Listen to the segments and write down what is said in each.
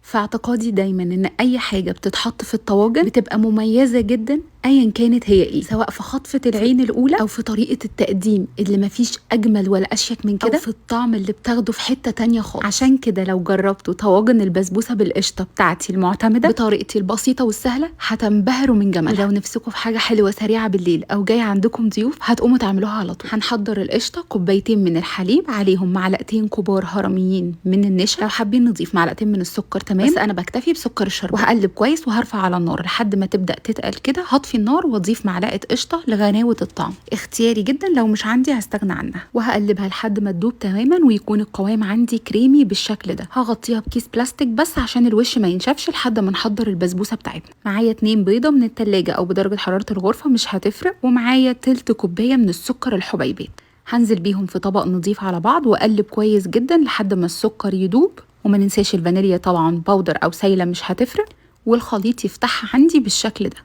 في اعتقادي دايما ان اي حاجه بتتحط في الطواجن بتبقى مميزه جدا ايا كانت هي ايه، سواء في خطفه العين الاولى او في طريقه التقديم اللي مفيش اجمل ولا اشيك من كده، او في الطعم اللي بتاخده في حته تانية خالص. عشان كده لو جربتوا طواجن البسبوسه بالقشطه بتاعتي المعتمده بطريقتي البسيطه والسهله هتنبهروا من جمالها. ولو نفسكم في حاجه حلوه سريعه بالليل او جاي عندكم ضيوف هتقوموا تعملوها على طول. هنحضر القشطه، كوبايتين من الحليب عليهم معلقتين كبار هرميين من النشا، لو حابين نضيف معلقتين من السكر تمام، بس انا بكتفي بسكر الشربات. وهقلب كويس وهرفع على النار لحد ما تبدا تتقل كده، هطفي النار واضيف معلقه قشطه لغناوه الطعم، اختياري جدا، لو مش عندي هستغنى عنها. وهقلبها لحد ما تدوب تماما ويكون القوام عندي كريمي بالشكل ده. هغطيها بكيس بلاستيك بس عشان الوش ما ينشفش لحد ما نحضر البسبوسه بتاعتنا. معايا 2 بيضه من التلاجة او بدرجه حراره الغرفه مش هتفرق، ومعايا تلت كوبايه من السكر الحبيبات. هنزل بيهم في طبق نضيف على بعض واقلب كويس جدا لحد ما السكر يدوب. وما ننساش الفانيليا طبعا، باودر او سايله مش هتفرق، والخليط يفتحها عندي بالشكل ده.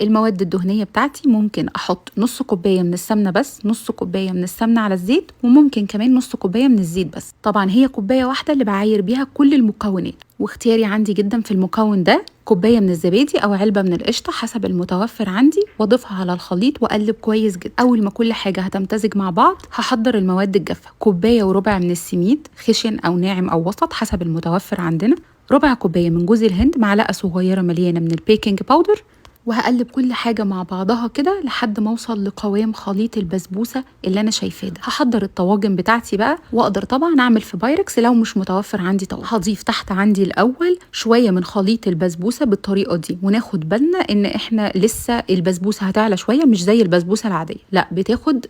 المواد الدهنيه بتاعتي ممكن احط نص كوبايه من السمنه بس، نص كوبايه من السمنه على الزيت، وممكن كمان نص كوبايه من الزيت بس. طبعا هي كوبايه واحده اللي بعاير بيها كل المكونات، واختياري عندي جدا في المكون ده كوبايه من الزبادي او علبه من القشطه حسب المتوفر عندي، واضيفها على الخليط واقلب كويس جدا. اول ما كل حاجه هتمتزج مع بعض هحضر المواد الجافه، كوبايه وربع من السميد خشن او ناعم او وسط حسب المتوفر عندنا، ربع كوبايه من جوز الهند، معلقه صغيره مليانه من البيكنج باودر. وهقلب كل حاجه مع بعضها كده لحد ما اوصل لقوام خليط البسبوسه اللي انا شايفاه ده. هحضر الطواجن بتاعتي بقى، واقدر طبعا اعمل في بايركس لو مش متوفر عندي طاجن. هضيف تحت عندي الاول شويه من خليط البسبوسه بالطريقه دي، وناخد بالنا ان احنا لسه البسبوسه هتعلى شويه، مش زي البسبوسه العاديه، لا بتاخد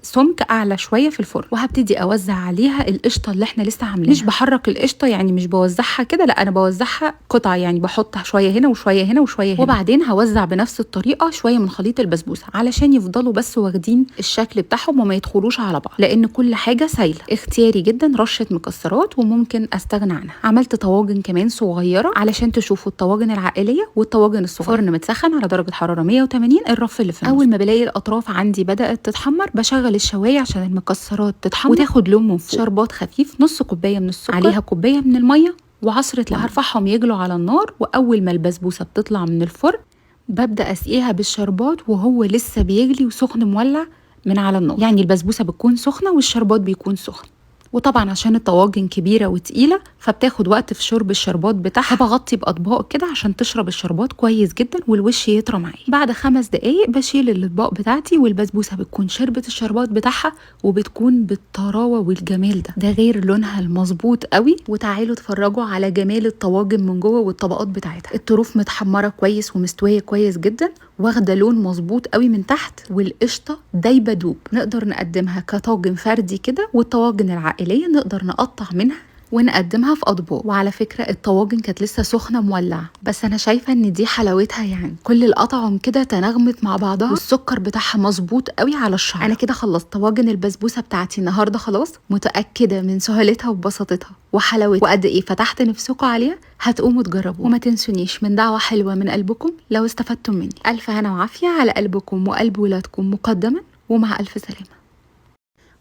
سمك اعلى شويه في الفرن. وهبتدي اوزع عليها القشطه اللي احنا لسه عاملينها. مش بحرك القشطه يعني، مش بوزعها كده، لا انا بوزعها قطع، يعني بحط شويه هنا وشويه هنا وشويه هنا، وبعدين هوزع بنفس الطريقه شويه من خليط البسبوسه علشان يفضلوا بس واخدين الشكل بتاعهم وما يدخلوش على بعض، لان كل حاجه سايله. اختياري جدا رشه مكسرات وممكن استغنى عنها. عملت طواجن كمان صغيره علشان تشوفوا الطواجن العائليه والطواجن الصغيره. فرن متسخن على درجه حراره 180، الرف اللي في النص. اول ما بلاقي الاطراف عندي بدات تتحمر بشغل الشوايه عشان المكسرات تتحمر وتاخد لون من فوق. شربات خفيف، نص كوبايه من السكر عليها كوبايه من الميه وعصره ليمون. هرفعهم يجلوا على النار، واول ما البسبوسه بتطلع من الفرن ببدأ أسقيها بالشربات وهو لسه بيجلي وسخن مولع من على النار، يعني البسبوسة بتكون سخنة والشربات بيكون سخن. وطبعا عشان الطواجن كبيرة وتقيلة فبتاخد وقت في شرب الشربات بتاعها، بغطي بأطباق كده عشان تشرب الشربات كويس جدا والوش يطرى معايا. بعد 5 دقايق بشيل الأطباق بتاعتي والبسبوسة بتكون شربت الشربات بتاعها وبتكون بالطراوة والجمال ده غير لونها المظبوط قوي. وتعالوا اتفرجوا على جمال الطواجن من جوه والطبقات بتاعتها. الطروف متحمرة كويس ومستوية كويس جدا، واخده لون مظبوط قوي من تحت، والقشطه دايبه دوب. نقدر نقدمها كطاجن فردي كده، والطواجن العائليه نقدر نقطع منها ونقدمها في اطباق. وعلى فكره الطواجن كانت لسه سخنه مولعه، بس انا شايفه ان دي حلاوتها، يعني كل الاطعم كده تناغمت مع بعضها والسكر بتاعها مظبوط قوي على الشعر. انا كده خلصت طواجن البسبوسه بتاعتي النهارده خلاص، متاكده من سهولتها وبساطتها وحلاوتها وقد ايه فتحت نفسكم عليها. هتقوموا تجربوا، وما تنسونيش من دعوه حلوه من قلبكم لو استفدتم مني. الف هنا وعافيه على قلبكم وقلب ولادكم مقدما، ومع الف سلامه.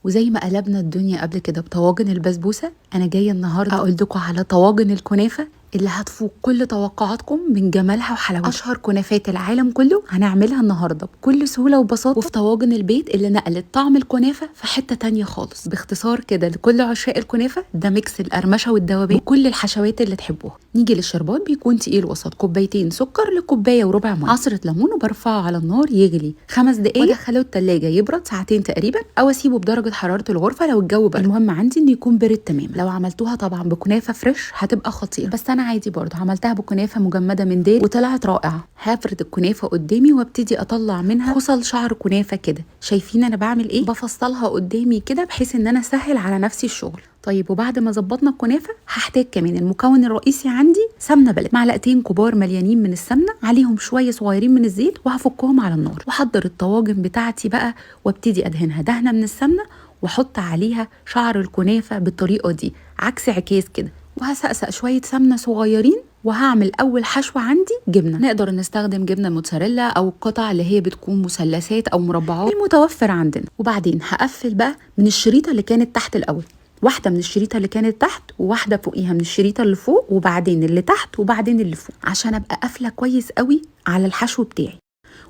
وزي ما قلبنا الدنيا قبل كده بطواجن البسبوسه، انا جايه النهارده اقول لكم على طواجن الكنافه اللي هتفوق كل توقعاتكم من جمالها وحلاوتها. اشهر كنافات العالم كله هنعملها النهارده بكل سهوله وبساطه، وفي طواجن البيت اللي نقلت طعم الكنافه في حته تانية خالص. باختصار كده لكل عشاق الكنافه، ده ميكس القرمشه والدوابين وكل الحشوات اللي تحبوها. نيجي للشربات، بيكون تقيل وسط، كوبايتين سكر لكوبايه وربع ميه، عصره ليمون، وبرفعه على النار يغلي 5 دقايق، وادخله التلاجة يبرد ساعتين تقريبا، او اسيبه بدرجه حراره الغرفه لو الجو برد. المهم عندي انه يكون برد تماما. لو عملتوها طبعا بكنافه فريش هتبقى خطيره، بس انا عادي برضو عملتها بكنافه مجمده من ديل وطلعت رائعه. هفرد الكنافه قدامي وابتدي اطلع منها خصل شعر كنافه كده. شايفين انا بعمل ايه؟ بفصلها قدامي كده بحيث ان انا اسهل على نفسي الشغل. طيب وبعد ما ظبطنا الكنافه هحتاج كمان المكون الرئيسي عندي سمنه بلدي، معلقتين كبار مليانين من السمنه عليهم شويه صغيرين من الزيت، وهفكهم على النار. واحضر الطواجن بتاعتي بقى وابتدي ادهنها دهنه من السمنه، واحط عليها شعر الكنافه بالطريقه دي عكس عكاز كده، وهسقسق شويه سمنه صغيرين. وهعمل اول حشوه عندي جبنه، نقدر نستخدم جبنه موتزاريلا او القطع اللي هي بتكون مثلثات او مربعات المتوفر عندنا. وبعدين هقفل بقى من الشريطه اللي كانت تحت الاول، واحده من الشريطه اللي كانت تحت وواحده فوقيها من الشريطه اللي فوق، وبعدين اللي تحت وبعدين اللي فوق، عشان ابقى قافله كويس قوي على الحشو بتاعي.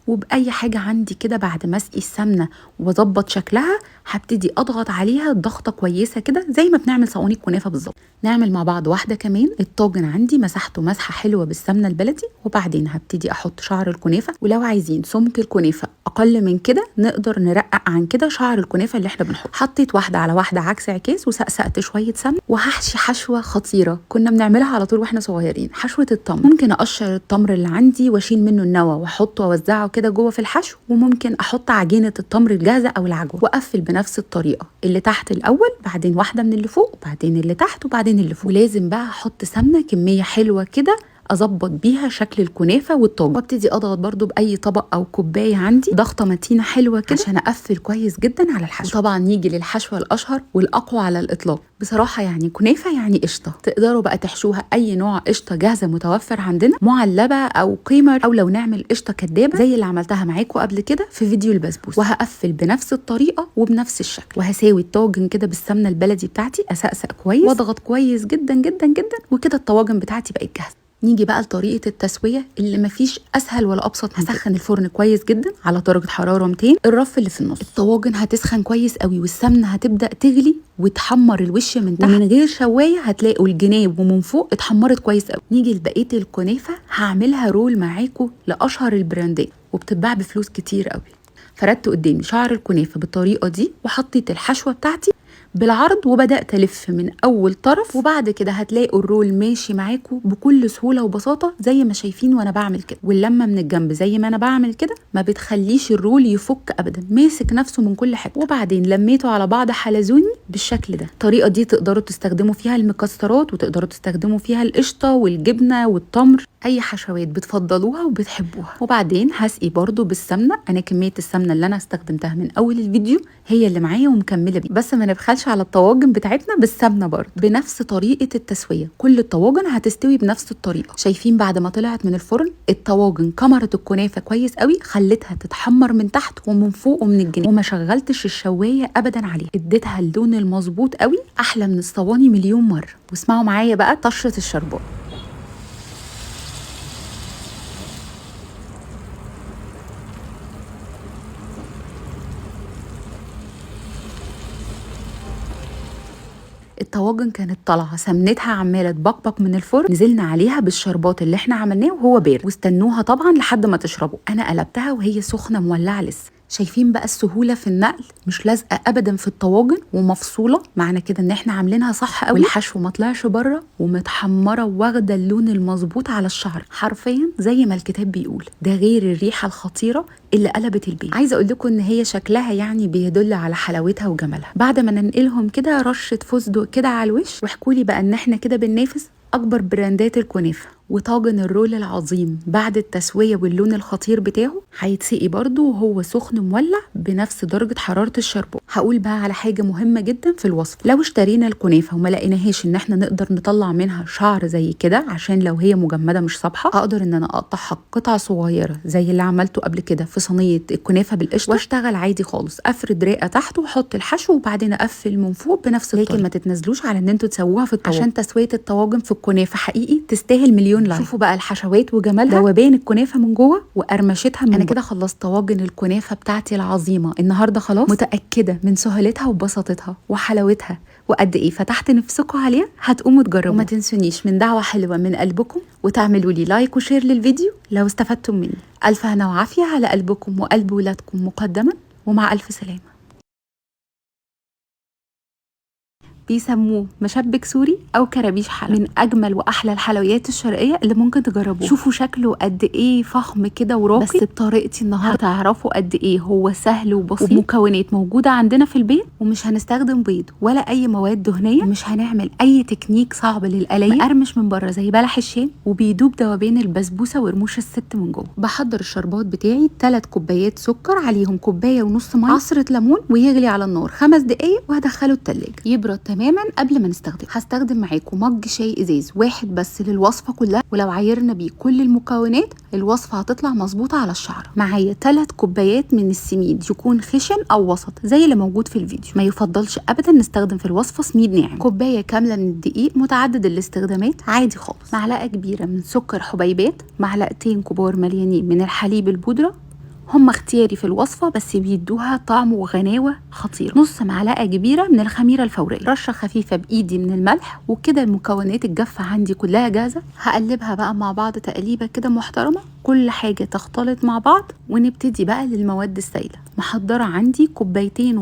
وبأي حاجة عندي كده بعد ما اسقي السمنة واظبط شكلها هبتدي اضغط عليها ضغطة كويسة كده زي ما بنعمل صواني الكنافة بالظبط. نعمل مع بعض واحدة كمان. الطاجن عندي مسحته مسحة حلوة بالسمنة البلدي، وبعدين هبتدي احط شعر الكنافة، ولو عايزين سمك الكنافة اقل من كده نقدر نرقق عن كده شعر الكنافة اللي احنا بنحط. حطيت واحدة على واحدة عكس عكاس وسقسقت شوية سمنة، وهحشي حشوة خطيرة كنا بنعملها على طول واحنا صغيرين، حشوة التمر. ممكن اقشر التمر اللي عندي واشيل منه النوى واحطه واوزعه كده جوه في الحشو، وممكن احط عجينه التمر الجاهزه او العجوه واقفل بنفس الطريقه، اللي تحت الاول بعدين واحده من اللي فوق وبعدين اللي تحت وبعدين اللي فوق. ولازم بقى احط سمنه كميه حلوه كده اظبط بيها شكل الكنافه والطاجن، وابتدي اضغط برده باي طبق او كوبايه عندي ضغطه متينه حلوه كده عشان اقفل كويس جدا على الحشو. وطبعا نيجي للحشوه الاشهر والاقوى على الاطلاق بصراحه، يعني كنافه يعني قشطه. تقدروا بقى تحشوها اي نوع قشطه جاهزه متوفر عندنا، معلبه او قيمر، او لو نعمل قشطه كدابه زي اللي عملتها معاكم قبل كده في فيديو البسبوسه. وهقفل بنفس الطريقه وبنفس الشكل، وهساوي الطاجن كده بالسمنه البلدي بتاعتي، اسقسق كويس واضغط كويس جدا جدا جدا، وكده الطواجن بتاعتي بقت جاهزه. نيجي بقى لطريقه التسويه اللي مفيش اسهل ولا ابسط. هسخن الفرن كويس جدا على درجه حراره 200، الرف اللي في النص. الطواجن هتسخن كويس قوي والسمنه هتبدا تغلي وتحمر الوش من تحت، ومن غير شوايه هتلاقوا الجناب ومن فوق اتحمرت كويس قوي. نيجي لبقيه الكنافه، هعملها رول معاكم لاشهر البراندات وبتتباع بفلوس كتير قوي. فردت قدامي شعر الكنافه بالطريقه دي، وحطيت الحشوه بتاعتي بالعرض وبدات الف من اول طرف، وبعد كده هتلاقوا الرول ماشي معاكم بكل سهوله وبساطه زي ما شايفين وانا بعمل كده. واللمه من الجنب زي ما انا بعمل كده ما بتخليش الرول يفك ابدا، ماسك نفسه من كل حته. وبعدين لميته على بعض حلزوني بالشكل ده. الطريقه دي تقدروا تستخدموا فيها المكسرات، وتقدروا تستخدموا فيها القشطه والجبنه والتمر، اي حشوات بتفضلوها وبتحبوها. وبعدين هسقي برده بالسمنه. انا كميه السمنه اللي انا استخدمتها من اول الفيديو هي اللي معايا ومكمله بيه، بس ما نبخلش على الطواجن بتاعتنا بالسمنه برده. بنفس طريقه التسويه كل الطواجن هتستوي بنفس الطريقه. شايفين بعد ما طلعت من الفرن الطواجن كمرت الكنافه كويس قوي، خلتها تتحمر من تحت ومن فوق ومن الجناب، وما شغلتش الشوايه ابدا عليها، اديتها اللون المظبوط قوي، احلى من الصواني مليون مره. واسمعوا معايا بقى طشه الشربات. الطواجن كانت طالعه سمنتها عماله تبقبق من الفرن، نزلنا عليها بالشربات اللي احنا عملناه وهو بارد، واستنوها طبعا لحد ما تشربوا. انا قلبتها وهي سخنه مولعه لسه. شايفين بقى السهوله في النقل، مش لازقه ابدا في الطواجن ومفصوله، معنى كده ان احنا عاملينها صح قوي. والحشو ما طلعش بره ومتحمره واخده اللون المظبوط على الشعر حرفيا زي ما الكتاب بيقول. ده غير الريحه الخطيره اللي قلبت البيت. عايزه اقول لكم ان هي شكلها يعني بيدل على حلاوتها وجمالها. بعد ما ننقلهم كده رشه فستق كده على الوش، واحكوا لي بقى ان احنا كده بننافس اكبر براندات الكنافه. وطاجن الرول العظيم بعد التسويه واللون الخطير بتاعه هيتسقي برده وهو سخن مولع بنفس درجه حراره الشربات. هقول بقى على حاجه مهمه جدا في الوصف. لو اشترينا الكنافه وما لقيناهاش ان احنا نقدر نطلع منها شعر زي كده، عشان لو هي مجمده مش صابحه، اقدر ان انا اقطعها قطع صغيره زي اللي عملته قبل كده في صينيه الكنافه بالقشطه، واشتغل عادي خالص. افرد رقه تحت واحط الحشو وبعدين اقفل من فوق بنفس الطريقه. لكن ما تتنازلوش على ان انتوا تسووها في الطواجن، عشان تسويه الطواجن في الكنافه حقيقي تستاهل مليون لايك. شوفوا بقى الحشوات وجمالها، ذوبان الكنافه من جوه وقرمشتها من انا كده خلصت طواجن الكنافه بتاعتي العظيمه النهارده خلاص. متاكده من سهولتها وبساطتها وحلاوتها وقد ايه فتحت نفسكم عليها. هتقوموا تجربوا، وما تنسونيش من دعوه حلوه من قلبكم وتعملوا لي لايك وشير للفيديو لو استفدتم مني. الف هنا وعافيه على قلبكم وقلب ولادكم مقدما، ومع الف سلامه. بيسموه مشبك سوري او كرابيش حلب، من اجمل واحلى الحلويات الشرقيه اللي ممكن تجربوها. شوفوا شكله قد ايه فخم كده وراقي، بس بطريقتي النهارده هتعرفوا قد ايه هو سهل وبسيط، ومكونات موجوده عندنا في البيت، ومش هنستخدم بيض ولا اي مواد دهنيه، ومش هنعمل اي تكنيك صعب للقلايه. مقرمش من بره زي بلح الشام، وبيدوب ذوبان البسبوسه ورموش الست من جوه. بحضر الشربات بتاعي 3 كوبايات سكر، عليهم 1.5 كوبايه ميه عصره ليمون، ويغلي على النار 5 دقايق وهدخله التلاجة يبرد تماما. تماما قبل ما نستخدم. هستخدم معاكم مج شاي ازاز واحد بس للوصفه كلها، ولو عايرنا بيه كل المكونات الوصفه هتطلع مظبوطه على الشعر. معايا 3 كوبايات من السميد، يكون خشن او وسط زي اللي موجود في الفيديو. ما يفضلش ابدا نستخدم في الوصفه سميد ناعم. كوبايه كامله من الدقيق متعدد الاستخدامات عادي خالص. معلقه كبيره من سكر حبيبات، معلقتين كبار مليانين من الحليب البودره، هم اختياري في الوصفه بس بيدوها طعم وغناوه خطيره. نص معلقه كبيره من الخميره الفوريه، رشه خفيفه بايدي من الملح. وكده المكونات الجافه عندي كلها جاهزه. هقلبها بقى مع بعض تقليبه كده محترمه، كل حاجه تختلط مع بعض. ونبتدي بقى للمواد السائله. محضره عندي 2.5 كوباية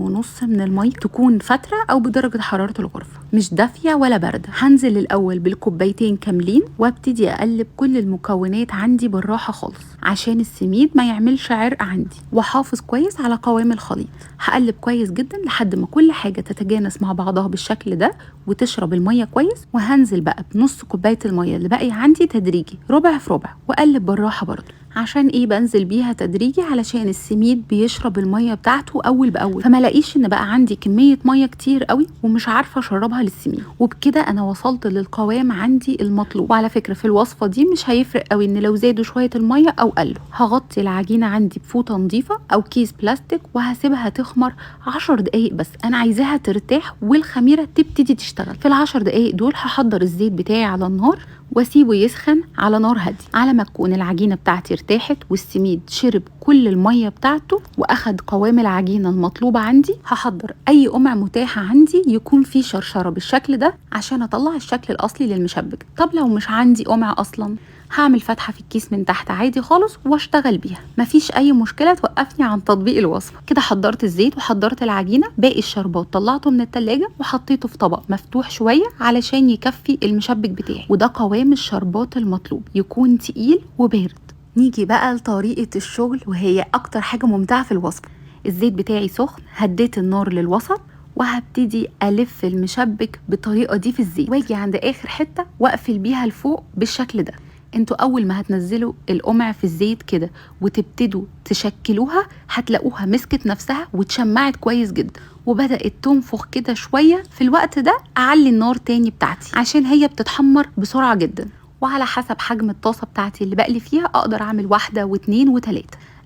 من الميه، تكون فتره او بدرجه حراره الغرفه، مش دافيه ولا بارده. هنزل الاول بالكوبايتين كاملين وابتدي اقلب كل المكونات عندي بالراحه خالص عشان السميد ما يعملش عرق عندي، واحافظ كويس على قوام الخليط. هقلب كويس جدا لحد ما كل حاجه تتجانس مع بعضها بالشكل ده وتشرب الميه كويس. وهنزل بقى بنص كوبايه الميه اللي باقي عندي تدريجي، ربع في ربع، واقلب بالراحه برضه. عشان ايه بنزل بيها تدريجي؟ علشان السميد بيشرب الميه بتاعته اول باول، فما لاقيش ان بقى عندي كميه ميه كتير قوي ومش عارفه اشربها للسميد. وبكده انا وصلت للقوام عندي المطلوب. وعلى فكره في الوصفه دي مش هيفرق قوي ان لو زادوا شويه الميه او قلوا. هغطي العجينه عندي بفوطه نظيفه او كيس بلاستيك وهسيبها تخمر 10 دقايق بس. انا عايزاها ترتاح والخميره تبتدي تشتغل. في ال10 دقايق دول هحضر الزيت بتاعي على النار واسيبه يسخن على نار هاديه. على ما تكون العجينه بتاعتي ارتاحت والسميد شرب كل الميه بتاعته واخد قوام العجينه المطلوبه عندي، هحضر اي قمع متاحه عندي يكون فيه شرشره بالشكل ده عشان اطلع الشكل الاصلي للمشبك. طب لو مش عندي قمع اصلا، هعمل فتحه في الكيس من تحت عادي خالص واشتغل بيها، مفيش اي مشكله توقفني عن تطبيق الوصفه. كده حضرت الزيت وحضرت العجينه. باقي الشربات طلعته من التلاجة وحطيته في طبق مفتوح شويه علشان يكفي المشبك بتاعي. وده قوام الشربات المطلوب، يكون تقيل وبارد. نيجي بقى لطريقه الشغل وهي اكتر حاجه ممتعه في الوصفه. الزيت بتاعي سخن، هديت النار للوسط وهبتدي الف المشبك بالطريقه دي في الزيت، واجي عند اخر حته واقفل بيها لفوق بالشكل ده. انتوا اول ما هتنزلوا القمع في الزيت كده وتبتدوا تشكلوها هتلاقوها مسكت نفسها واتشمعت كويس جدا وبدأت تنفخ كده شوية. في الوقت ده اعلي النار تاني بتاعتي عشان هي بتتحمر بسرعة جدا. وعلى حسب حجم الطاسة بتاعتي اللي بقلي فيها اقدر اعمل 1 و2 و3.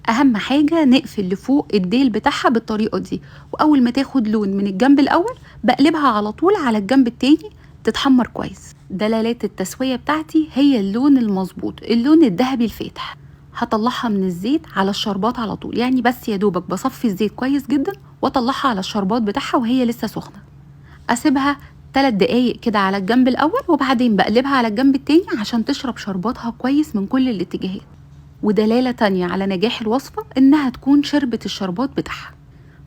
اهم حاجة نقفل لفوق الديل بتاعها بالطريقة دي. واول ما تاخد لون من الجنب الاول بقلبها على طول على الجنب التاني تتحمر كويس. دلالات التسوية بتاعتي هي اللون المظبوط، اللون الذهبي الفاتح. هطلعها من الزيت على الشربات على طول، يعني بس يا دوبك بصفي الزيت كويس جدا واطلعها على الشربات بتاعها وهي لسه سخنة. اسيبها 3 دقايق كده على الجنب الاول وبعدين بقلبها على الجنب التاني عشان تشرب شرباتها كويس من كل الاتجاهات. ودلالة تانية على نجاح الوصفة انها تكون شربت الشربات بتاعها.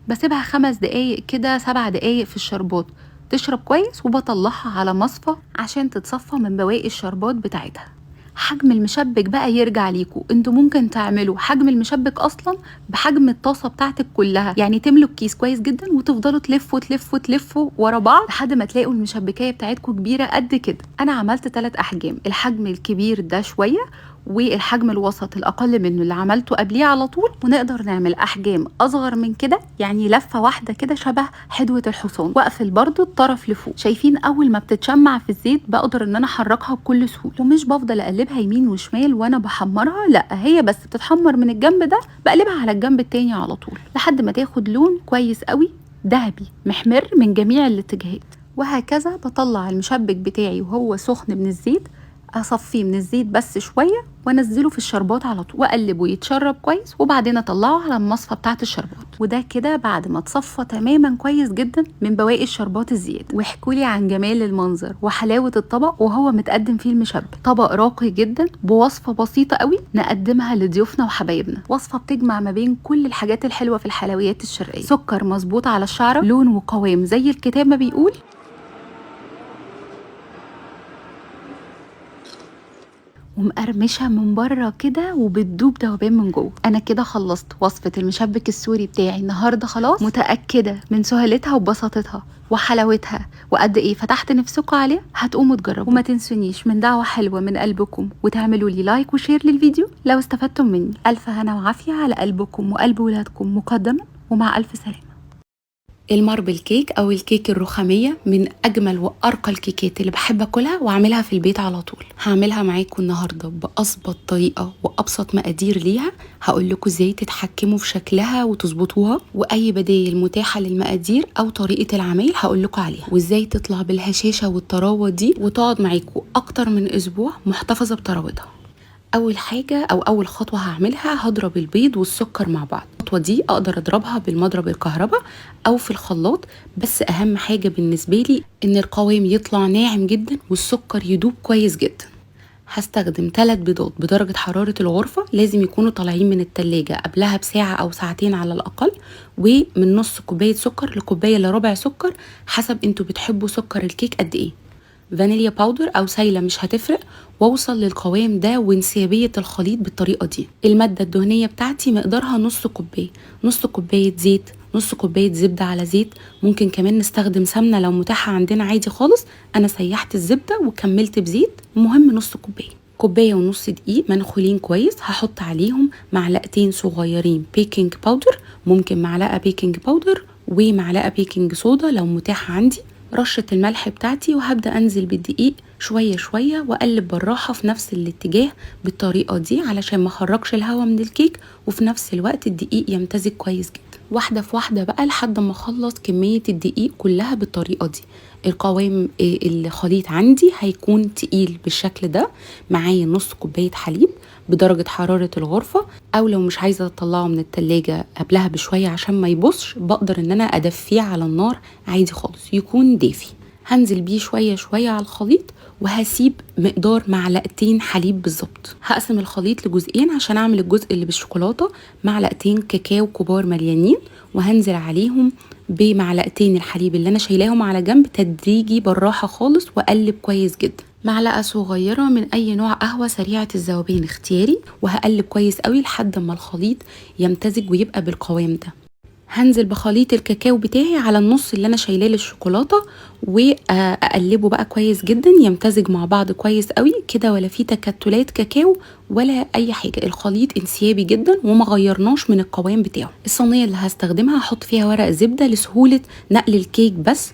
بسيبها 5 دقايق كده 7 دقايق في الشربات تشرب كويس وبطلعها على مصفى عشان تتصفى من بواقي الشربات بتاعتها. حجم المشبك بقى يرجع ليكوا، انتوا ممكن تعملوا حجم المشبك اصلا بحجم الطاسه بتاعتك كلها، يعني تملوا الكيس كويس جدا وتفضلوا تلفوا تلفوا تلفوا ورا بعض لحد ما تلاقوا المشبكيه بتاعتكم كبيره قد كده. انا عملت 3 احجام، الحجم الكبير ده شويه والحجم الوسط الاقل منه اللي عملته قبليه على طول، ونقدر نعمل احجام اصغر من كده يعني لفه واحده كده شبه حدوه الحصان. واقفل برضو الطرف لفوق. شايفين اول ما بتتشمع في الزيت بقدر ان انا احركها بكل سهوله ومش بفضل اقلبها يمين وشمال وانا بحمرها، لا هي بس بتتحمر من الجنب ده بقلبها على الجنب التاني على طول لحد ما تاخد لون كويس قوي ذهبي محمر من جميع الاتجاهات. وهكذا بطلع المشبك بتاعي وهو سخن من الزيت، اصفيه من الزيت بس شويه وانزله في الشربات على طول واقلبه يتشرب كويس وبعدين اطلعه على المصفى بتاعه الشربات. وده كده بعد ما اتصفى تماما كويس جدا من بواقي الشربات الزياده. واحكولي عن جمال المنظر وحلاوه الطبق وهو متقدم فيه المشبك. طبق راقي جدا بوصفه بسيطه قوي نقدمها لضيوفنا وحبايبنا. وصفه بتجمع ما بين كل الحاجات الحلوه في الحلويات الشرقيه، سكر مظبوط على الشعره، لون وقوام زي الكتاب ما بيقول، ومقرمشه من بره كده وبتدوب دوبان من جوه. انا كده خلصت وصفه المشبك السوري بتاعي النهارده. خلاص متاكده من سهولتها وبساطتها وحلاوتها وقد ايه فتحت نفسكم عليها. هتقوموا تجربوا وما تنسونيش من دعوه حلوه من قلبكم وتعملوا لي لايك وشير للفيديو لو استفدتم مني. الف هنا وعافيه على قلبكم وقلب ولادكم مقدما، ومع الف سلامه. الماربل كيك او الكيك الرخاميه من اجمل وارقى الكيكات اللي بحب اكلها واعملها في البيت على طول. هعملها معاكم النهارده باظبط طريقه وابسط مقادير ليها. هقول لكم ازاي تتحكموا في شكلها وتظبطوها، واي بدائل متاحه للمقادير او طريقه العمل هقول لكم عليها، وازاي تطلع بالهشاشه والطراوه دي وتقعد معاكم اكتر من اسبوع محتفظه بطراوتها. اول حاجه او اول خطوه هعملها هضرب البيض والسكر مع بعض. الخطوه دي اقدر اضربها بالمضرب الكهرباء او في الخلاط، بس اهم حاجه بالنسبه لي ان القوام يطلع ناعم جدا والسكر يدوب كويس جدا. هستخدم 3 بيضات بدرجة حرارة الغرفة، لازم يكونوا طالعين من التلاجة قبلها بساعة أو ساعتين على الأقل، ومن نص كوباية سكر لكوباية لربع سكر حسب انتوا بتحبوا سكر الكيك قد ايه. فانيليا باودر او سايله مش هتفرق، واوصل للقوام ده وانسيابيه الخليط بالطريقه دي. الماده الدهنيه بتاعتي مقدارها نص كوبايه، نص كوبايه زيت، نص كوبايه زبده على زيت، ممكن كمان نستخدم سمنه لو متاحه عندنا عادي خالص. انا سيحت الزبده وكملت بزيت، المهم نص كوبايه. كوبايه ونص دقيق منخولين كويس، هحط عليهم معلقتين صغيرين بيكنج باودر، ممكن معلقه بيكنج باودر ومعلقه بيكنج صودا لو متاحه عندي، رشة الملح بتاعتي، وهبدأ أنزل بالدقيق شوية شوية وأقلب بالراحة في نفس الاتجاه بالطريقة دي علشان ما اخرجش الهواء من الكيك، وفي نفس الوقت الدقيق يمتزج كويس جدا. واحدة في واحدة بقى لحد ما اخلص كمية الدقيق كلها بالطريقة دي. القوام الخليط عندي هيكون تقيل بالشكل ده. معايا نص كوباية حليب بدرجة حرارة الغرفة، او لو مش عايزة اطلعه من التلاجة قبلها بشوية عشان ما يبصش، بقدر ان انا ادفيه على النار عادي خالص يكون دافي. هنزل بيه شوية شوية على الخليط، وهسيب مقدار معلقتين حليب بالظبط. هقسم الخليط لجزئين عشان اعمل الجزء اللي بالشوكولاتة، معلقتين كاكاو كبار مليانين، وهنزل عليهم بمعلقتين الحليب اللي انا شايلاهم على جنب تدريجي بالراحة خالص، واقلب كويس جدا. معلقة صغيرة من اي نوع قهوة سريعة الذوبان اختياري، وهقلب كويس قوي لحد ما الخليط يمتزج ويبقى بالقوام ده. هنزل بخليط الكاكاو بتاعي على النص اللي انا شايلاه للشوكولاته، واقلبه بقى كويس جدا يمتزج مع بعض كويس قوي كده، ولا فيه تكتلات كاكاو ولا اي حاجه. الخليط انسيابي جدا وما غيرناش من القوام بتاعه. الصينيه اللي هستخدمها هحط فيها ورق زبده لسهوله نقل الكيك، بس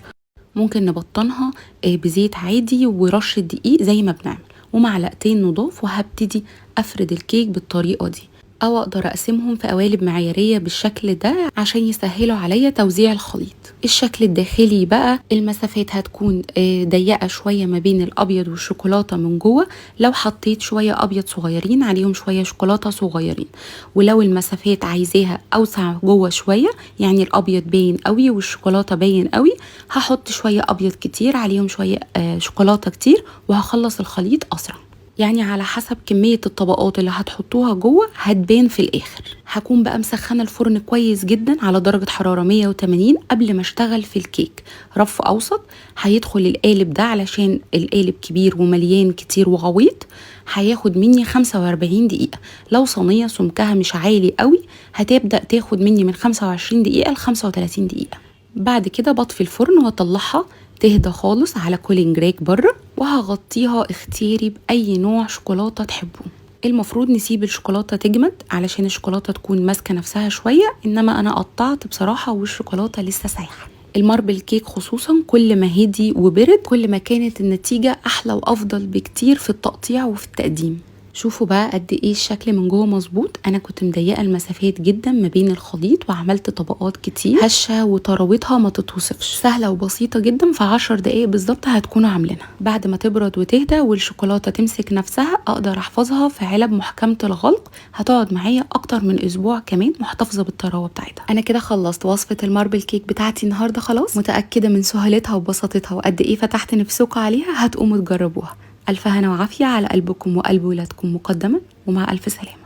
ممكن نبطنها بزيت عادي ورشه دقيق زي ما بنعمل، ومعلقتين نضاف، وهبتدي افرد الكيك بالطريقه دي، او اقدر اقسمهم في قوالب معياريه بالشكل ده عشان يسهلوا عليا توزيع الخليط. الشكل الداخلي بقى المسافات هتكون ضيقه شويه ما بين الابيض والشوكولاته من جوه، لو حطيت شويه ابيض صغيرين عليهم شويه شوكولاته صغيرين، ولو المسافات عايزاها اوسع جوه شويه، يعني الابيض باين قوي والشوكولاته باين قوي، هحط شويه ابيض كتير عليهم شويه شوكولاته كتير، وهخلص الخليط اسرع. يعني على حسب كمية الطبقات اللي هتحطوها جوه هتبان في الآخر. هكون بقى مسخنة الفرن كويس جدا على درجة حرارة 180 قبل ما اشتغل في الكيك. رف أوسط هيدخل القالب ده علشان القالب كبير ومليان كتير وغويط، هياخد مني 45 دقيقة. لو صينية سمكها مش عالي قوي هتبدأ تاخد مني من 25 دقيقة ل 35 دقيقة. بعد كده بطفي الفرن واطلعها تهدى خالص على كولينج راك بره، وهغطيها اختياري باي نوع شوكولاته تحبوه. المفروض نسيب الشوكولاته تجمد علشان الشوكولاته تكون ماسكه نفسها شويه، انما انا قطعت بصراحه والشوكولاته لسه سايحه. الماربل كيك خصوصا كل ما هدي وبرد كل ما كانت النتيجه احلى وافضل بكتير في التقطيع وفي التقديم. شوفوا بقى قد ايه الشكل من جوه مظبوط. انا كنت مضيقه المسافات جدا ما بين الخليط وعملت طبقات كتير هشه وطراوتها ما تتوصفش، سهله وبسيطه جدا. في 10 دقايق بالظبط هتكونوا عاملينها. بعد ما تبرد وتهدى والشوكولاته تمسك نفسها اقدر احفظها في علب محكمه الغلق، هتقعد معايا اكتر من اسبوع كمان محتفظه بالطراوه بتاعتها. انا كده خلصت وصفه الماربل كيك بتاعتي النهارده خلاص. متاكده من سهولتها وبساطتها وقد ايه فتحت نفسكم عليها، هتقوموا تجربوها. ألف هنا وعافية على قلبكم وقلب ولادكم مقدما، ومع ألف سلامة.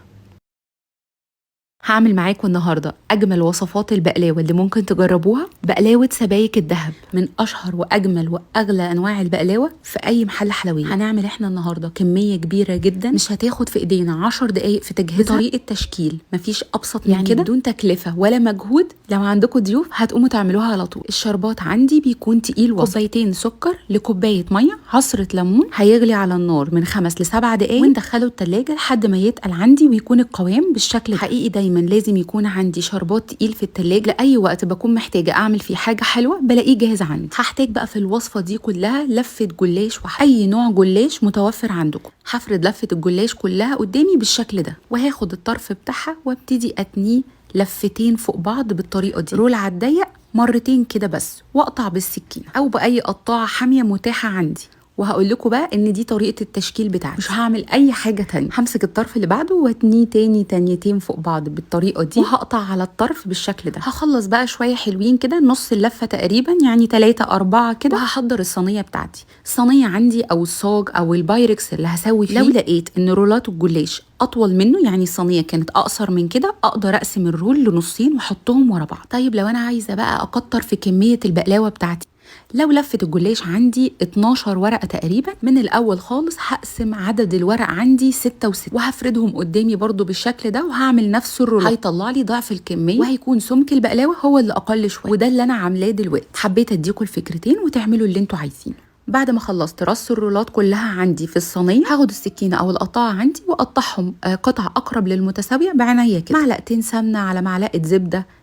هعمل معاكم النهارده اجمل وصفات البقلاوه اللي ممكن تجربوها. بقلاوه سبايك الذهب من اشهر واجمل واغلى انواع البقلاوه في اي محل حلويات. هنعمل احنا النهارده كميه كبيره جدا، مش هتاخد في ايدينا 10 دقائق في تجهيزها. طريقه تشكيل مفيش ابسط من كده، بدون تكلفه ولا مجهود. لو عندكم ضيوف هتقوموا تعملوها على طول. الشربات عندي بيكون تقيل، كوبايتين سكر لكوبايه ميه، عصره ليمون، هيغلي على النار من 5 ل7 دقائق، وندخله التلاجة لحد ما يتقل عندي ويكون القوام بالشكل حقيقي دايما دايما لازم يكون عندي شربات تقيل في التلاجة، لاي وقت بكون محتاجه اعمل فيه حاجه حلوه بلاقيه جاهز عندي. هحتاج بقى في الوصفه دي كلها لفه جلاش، اي نوع جلاش متوفر عندكم. هفرد لفه الجلاش كلها قدامي بالشكل ده، وهاخد الطرف بتاعها وابتدي اتنيه لفتين فوق بعض بالطريقه دي، رول على الضيق مرتين كده بس، واقطع بالسكينه او باي قطاعه حاميه متاحه عندي. وهقول لكم بقى ان دي طريقه التشكيل بتاعتي، مش هعمل اي حاجه تانية. همسك الطرف اللي بعده واتنيه تاني تانيتين فوق بعض بالطريقه دي، وهقطع على الطرف بالشكل ده. هخلص بقى شويه حلوين كده، نص اللفه تقريبا يعني 3 4 كده، وهحضر الصينيه بتاعتي. الصينيه عندي او الصاج او البايركس اللي هسوي فيه، لو لقيت ان رولات الجلاش اطول منه، يعني الصينيه كانت اقصر من كده، اقدر اقسم الرول لنصين واحطهم ورا بعض. طيب لو انا عايزه بقى اكتر في كميه البقلاوه بتاعتي، لو لفة الجلاش عندي 12 ورقة تقريبا، من الأول خالص هقسم عدد الورق عندي 6 و6، وهفردهم قدامي برضو بالشكل ده، وهعمل نفس الرول، هيطلع لي ضعف الكمية، وهيكون سمك البقلاوة هو اللي أقل شوية. وده اللي أنا عاملاه دلوقتي. حبيت أديكم الفكرتين وتعملوا اللي انتوا عايزينه. بعد ما خلصت رص الرولات كلها عندي في الصينيه، هاخد السكينه او القطاعه عندي واقطعهم قطع اقرب للمتساويه بعناية كده، معلقتين سمنه على معلقه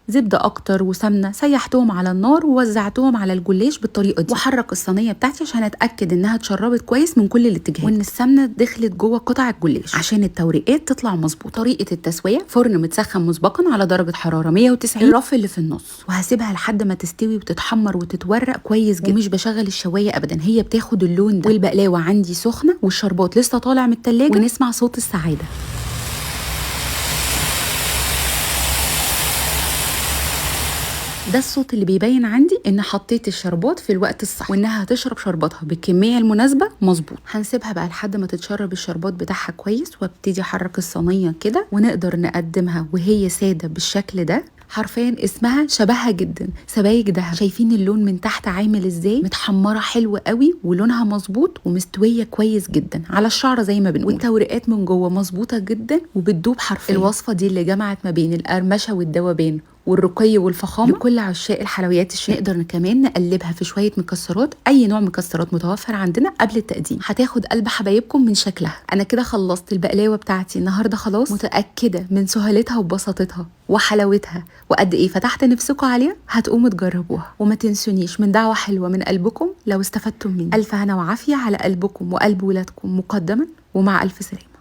زبده اكتر وسمنه، سيحتهم على النار ووزعتهم على الجلاش بالطريقه دي، وحرك الصينيه بتاعتي عشان اتاكد انها اتشربت كويس من كل الاتجاهات، وان السمنه دخلت جوه قطع الجلاش عشان التوريقات تطلع مظبوطه. طريقه التسويه: فرن متسخن مسبقا على درجه حراره 190، الرف اللي في النص، وهسيبها لحد ما تستوي وتتحمر وتتورق كويس جدا، ومش بشغل الشوايه ابدا، هي بتاخد اللون ده. والبقلاوه عندي سخنه والشربات لسه طالع من التلاجة، ونسمع صوت السعاده. ده الصوت اللي بيبين عندي ان حطيت الشربات في الوقت الصح، وانها هتشرب شرباتها بالكميه المناسبه مظبوط. هنسيبها بقى لحد ما تتشرب الشربات بتاعها كويس، وابتدي احرك الصينيه كده، ونقدر نقدمها وهي ساده بالشكل ده. حرفيا اسمها شبهها جدا سبايك دهب. شايفين اللون من تحت عامل ازاي؟ متحمره حلو قوي، ولونها مظبوط ومستويه كويس جدا على الشعره زي ما بنقول، والتوريقات من جوه مظبوطه جدا وبتدوب حرفيا. الوصفه دي اللي جمعت ما بين القرمشه والذوبان والرقي والفخامه لكل عشاق الحلويات الشرقية. نقدر كمان نقلبها في شويه مكسرات، اي نوع مكسرات متوفر عندنا قبل التقديم. هتاخد قلب حبايبكم من شكلها. انا كده خلصت البقلاوه بتاعتي النهارده خلاص، متاكده من سهولتها وبساطتها وحلاوتها وقد ايه فتحت نفسكم عليها. هتقوموا تجربوها، وما تنسونيش من دعوه حلوه من قلبكم لو استفدتم مني. الف هنا وعافيه على قلبكم وقلب ولادكم مقدما، ومع الف سلامه.